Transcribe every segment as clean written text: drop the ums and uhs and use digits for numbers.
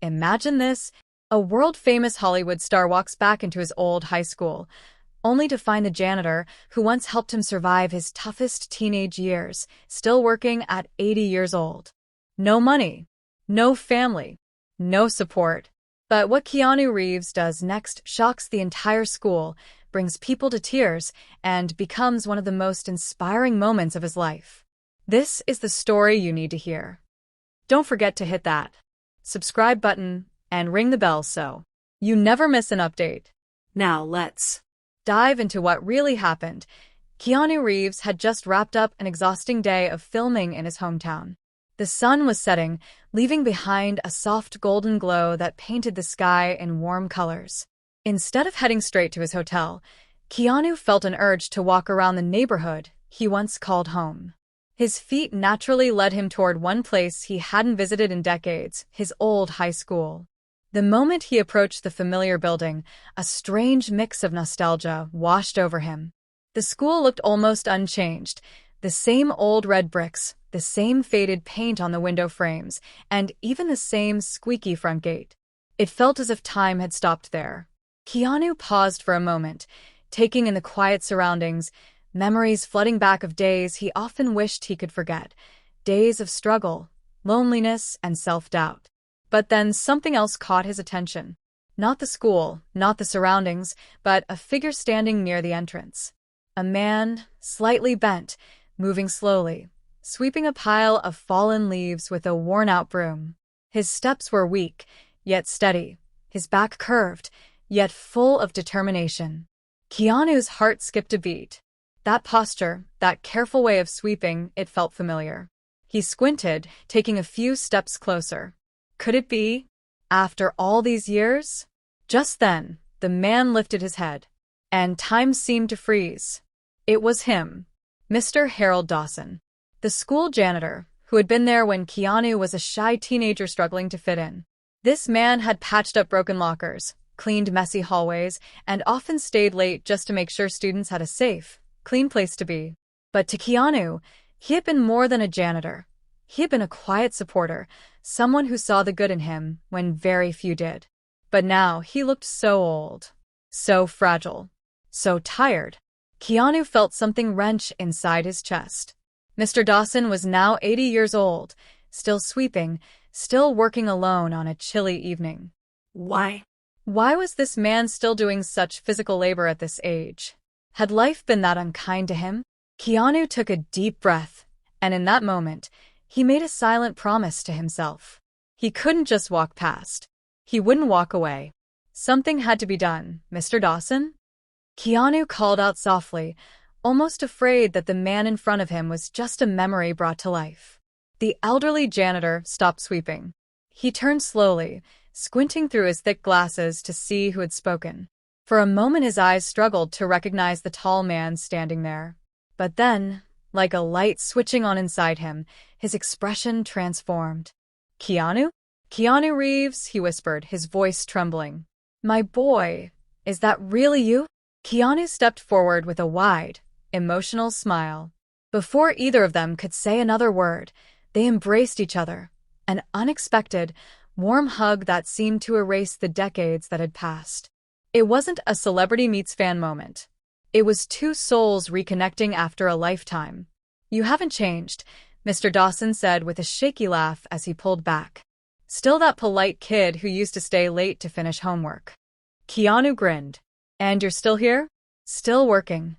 Imagine this. A world-famous Hollywood star walks back into his old high school, only to find the janitor who once helped him survive his toughest teenage years, still working at 80 years old. No money, no family, no support. But what Keanu Reeves does next shocks the entire school, brings people to tears, and becomes one of the most inspiring moments of his life. This is the story you need to hear. Don't forget to hit that subscribe button and ring the bell so you never miss an update. Now let's dive into what really happened. Keanu Reeves had just wrapped up an exhausting day of filming in his hometown. The sun was setting, leaving behind a soft golden glow that painted the sky in warm colors. Instead of heading straight to his hotel, Keanu felt an urge to walk around the neighborhood he once called home. His feet naturally led him toward one place he hadn't visited in decades, his old high school. The moment he approached the familiar building, a strange mix of nostalgia washed over him. The school looked almost unchanged, the same old red bricks, the same faded paint on the window frames, and even the same squeaky front gate. It felt as if time had stopped there. Keanu paused for a moment, taking in the quiet surroundings, memories flooding back of days he often wished he could forget, days of struggle, loneliness, and self-doubt. But then something else caught his attention. Not the school, not the surroundings, but a figure standing near the entrance. A man, slightly bent, moving slowly, sweeping a pile of fallen leaves with a worn-out broom. His steps were weak, yet steady, his back curved, yet full of determination. Keanu's heart skipped a beat. That posture, that careful way of sweeping, it felt familiar. He squinted, taking a few steps closer. Could it be? After all these years? Just then, the man lifted his head, and time seemed to freeze. It was him, Mr. Harold Dawson, the school janitor, who had been there when Keanu was a shy teenager struggling to fit in. This man had patched up broken lockers, cleaned messy hallways, and often stayed late just to make sure students had a safe, clean place to be. But to Keanu, he had been more than a janitor. He had been a quiet supporter, someone who saw the good in him when very few did. But now he looked so old, so fragile, so tired. Keanu felt something wrench inside his chest. Mr. Dawson was now 80 years old, still sweeping, still working alone on a chilly evening. Why? Why was this man still doing such physical labor at this age? Had life been that unkind to him? Keanu took a deep breath, and in that moment, he made a silent promise to himself. He couldn't just walk past. He wouldn't walk away. Something had to be done, Mr. Dawson? Keanu called out softly, almost afraid that the man in front of him was just a memory brought to life. The elderly janitor stopped sweeping. He turned slowly, squinting through his thick glasses to see who had spoken. For a moment his eyes struggled to recognize the tall man standing there. But then, like a light switching on inside him, his expression transformed. Keanu? Keanu Reeves, he whispered, his voice trembling. My boy, is that really you? Keanu stepped forward with a wide, emotional smile. Before either of them could say another word, they embraced each other, an unexpected, warm hug that seemed to erase the decades that had passed. It wasn't a celebrity meets fan moment. It was two souls reconnecting after a lifetime. You haven't changed, Mr. Dawson said with a shaky laugh as he pulled back. Still that polite kid who used to stay late to finish homework. Keanu grinned. And you're still here? Still working.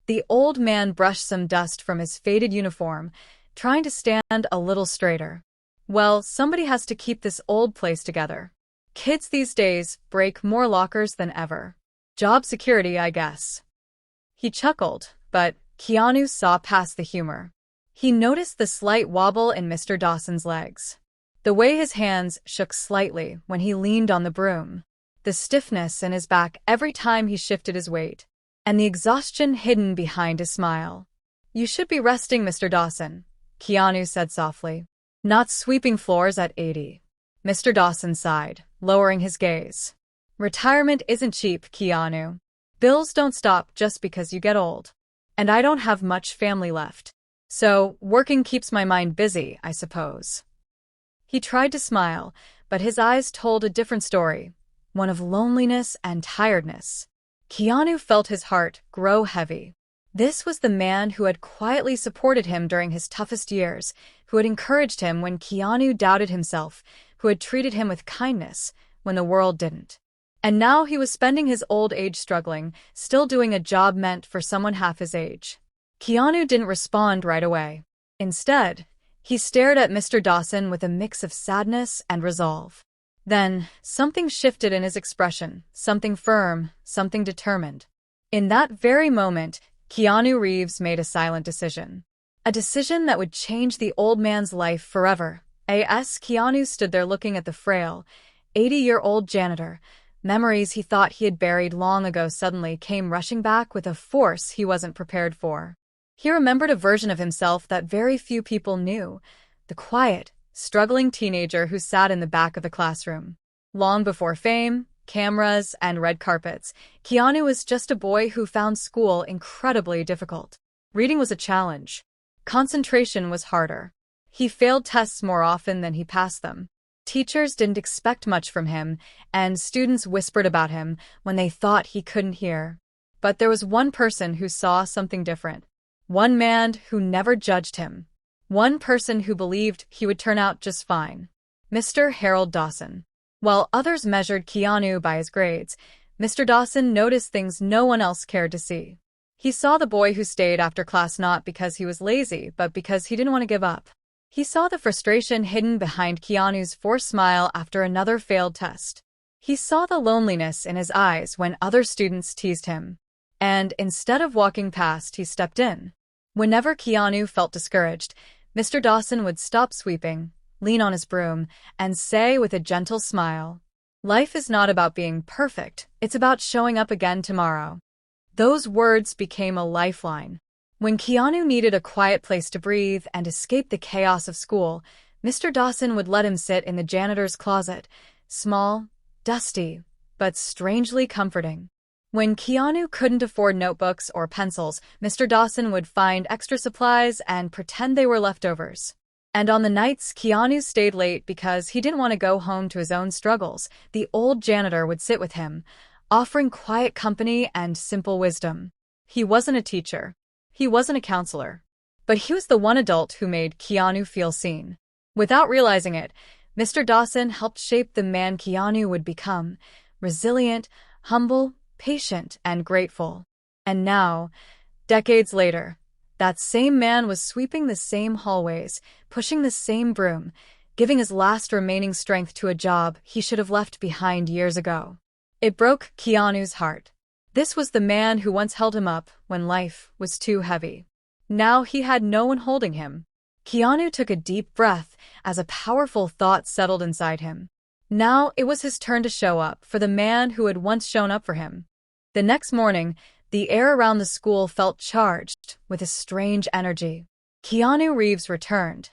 The old man brushed some dust from his faded uniform, trying to stand a little straighter. Well, somebody has to keep this old place together. Kids these days break more lockers than ever. Job security, I guess. He chuckled, but Keanu saw past the humor. He noticed the slight wobble in Mr. Dawson's legs. The way his hands shook slightly when he leaned on the broom. The stiffness in his back every time he shifted his weight. And the exhaustion hidden behind his smile. You should be resting, Mr. Dawson, Keanu said softly. Not sweeping floors at 80. Mr. Dawson sighed, lowering his gaze. Retirement isn't cheap, Keanu. Bills don't stop just because you get old. And I don't have much family left. So, working keeps my mind busy, I suppose. He tried to smile, but his eyes told a different story, one of loneliness and tiredness. Keanu felt his heart grow heavy. This was the man who had quietly supported him during his toughest years, who had encouraged him when Keanu doubted himself, who had treated him with kindness when the world didn't. And now he was spending his old age struggling, still doing a job meant for someone half his age. Keanu didn't respond right away. Instead, he stared at Mr. Dawson with a mix of sadness and resolve. Then, something shifted in his expression, something firm, something determined. In that very moment, Keanu Reeves made a silent decision. A decision that would change the old man's life forever. As Keanu stood there looking at the frail, 80-year-old janitor, memories he thought he had buried long ago suddenly came rushing back with a force he wasn't prepared for. He remembered a version of himself that very few people knew, the quiet, struggling teenager who sat in the back of the classroom. Long before fame, cameras, and red carpets, Keanu was just a boy who found school incredibly difficult. Reading was a challenge. Concentration was harder. He failed tests more often than he passed them. Teachers didn't expect much from him, and students whispered about him when they thought he couldn't hear. But there was one person who saw something different. One man who never judged him. One person who believed he would turn out just fine. Mr. Harold Dawson. While others measured Keanu by his grades, Mr. Dawson noticed things no one else cared to see. He saw the boy who stayed after class not because he was lazy, but because he didn't want to give up. He saw the frustration hidden behind Keanu's forced smile after another failed test. He saw the loneliness in his eyes when other students teased him. And instead of walking past, he stepped in. Whenever Keanu felt discouraged, Mr. Dawson would stop sweeping, lean on his broom, and say with a gentle smile, "Life is not about being perfect, it's about showing up again tomorrow." Those words became a lifeline. When Keanu needed a quiet place to breathe and escape the chaos of school, Mr. Dawson would let him sit in the janitor's closet, small, dusty, but strangely comforting. When Keanu couldn't afford notebooks or pencils, Mr. Dawson would find extra supplies and pretend they were leftovers. And on the nights Keanu stayed late because he didn't want to go home to his own struggles, the old janitor would sit with him, offering quiet company and simple wisdom. He wasn't a teacher. He wasn't a counselor. But he was the one adult who made Keanu feel seen. Without realizing it, Mr. Dawson helped shape the man Keanu would become, resilient, humble, patient, and grateful. And now, decades later, that same man was sweeping the same hallways, pushing the same broom, giving his last remaining strength to a job he should have left behind years ago. It broke Keanu's heart. This was the man who once held him up when life was too heavy. Now he had no one holding him. Keanu took a deep breath as a powerful thought settled inside him. Now it was his turn to show up for the man who had once shown up for him. The next morning, the air around the school felt charged with a strange energy. Keanu Reeves returned,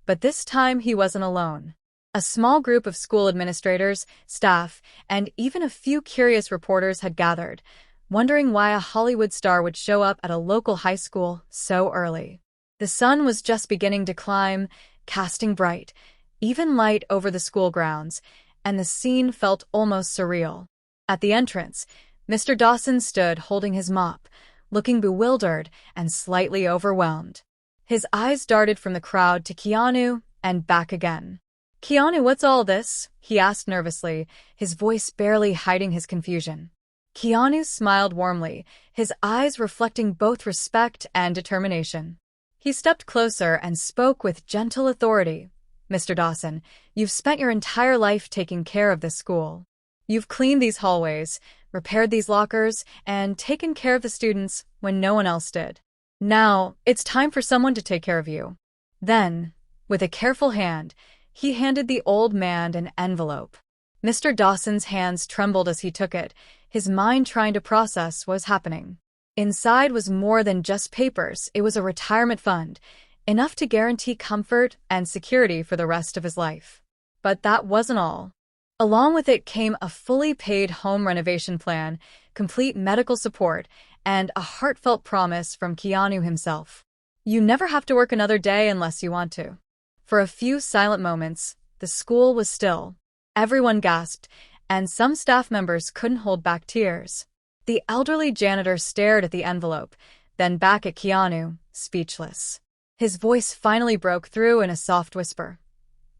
but this time he wasn't alone. A small group of school administrators, staff, and even a few curious reporters had gathered, wondering why a Hollywood star would show up at a local high school so early. The sun was just beginning to climb, casting bright, even light over the school grounds, and the scene felt almost surreal. At the entrance, Mr. Dawson stood holding his mop, looking bewildered and slightly overwhelmed. His eyes darted from the crowd to Keanu and back again. "Keanu, what's all this?" he asked nervously, his voice barely hiding his confusion. Keanu smiled warmly, his eyes reflecting both respect and determination. He stepped closer and spoke with gentle authority. "Mr. Dawson, you've spent your entire life taking care of this school. You've cleaned these hallways, repaired these lockers, and taken care of the students when no one else did. Now, it's time for someone to take care of you." Then, with a careful hand, he handed the old man an envelope. Mr. Dawson's hands trembled as he took it, his mind trying to process what was happening. Inside was more than just papers. It was a retirement fund, enough to guarantee comfort and security for the rest of his life. But that wasn't all. Along with it came a fully paid home renovation plan, complete medical support, and a heartfelt promise from Keanu himself. "You never have to work another day unless you want to." For a few silent moments, the school was still. Everyone gasped, and some staff members couldn't hold back tears. The elderly janitor stared at the envelope, then back at Keanu, speechless. His voice finally broke through in a soft whisper.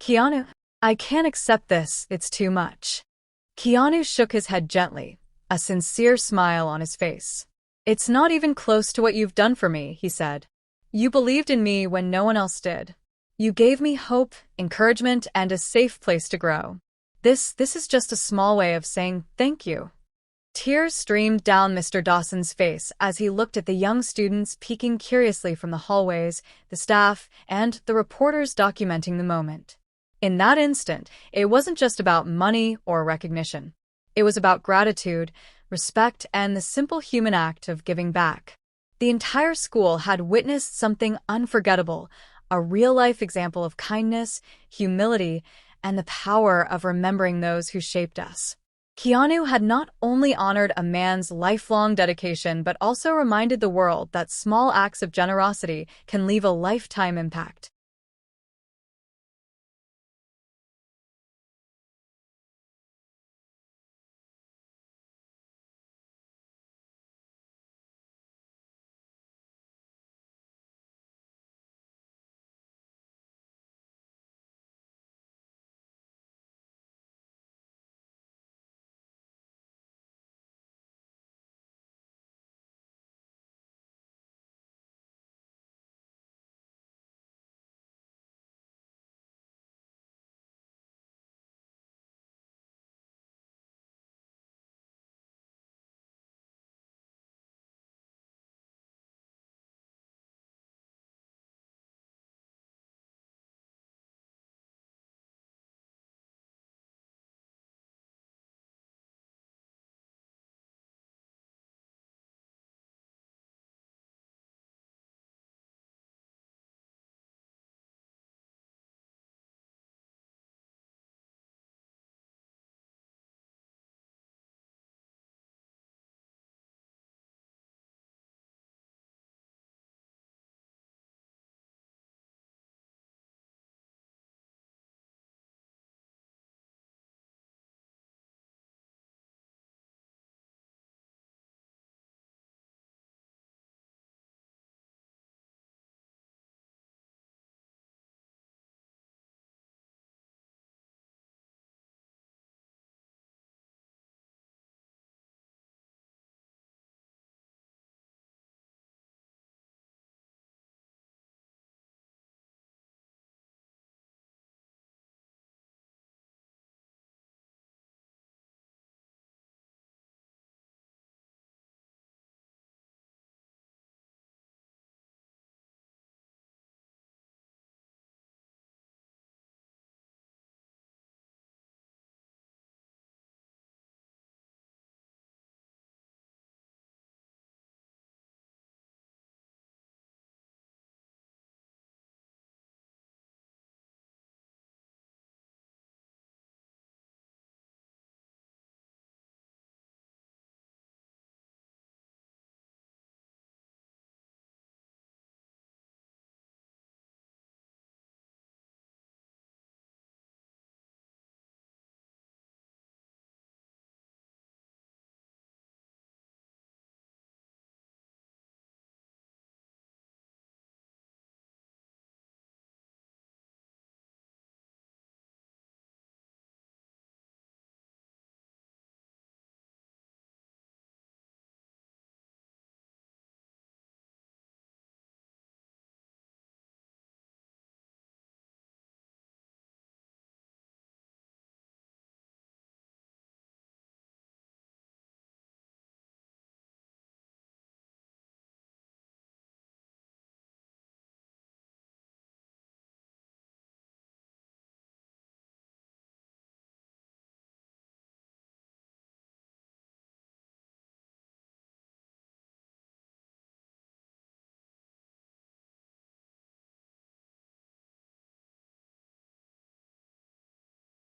"Keanu, I can't accept this, it's too much." Keanu shook his head gently, a sincere smile on his face. "It's not even close to what you've done for me," he said. "You believed in me when no one else did. You gave me hope, encouragement, and a safe place to grow. This is just a small way of saying thank you." Tears streamed down Mr. Dawson's face as he looked at the young students peeking curiously from the hallways, the staff, and the reporters documenting the moment. In that instant, it wasn't just about money or recognition. It was about gratitude, respect, and the simple human act of giving back. The entire school had witnessed something unforgettable, a real-life example of kindness, humility, and the power of remembering those who shaped us. Keanu had not only honored a man's lifelong dedication but also reminded the world that small acts of generosity can leave a lifetime impact.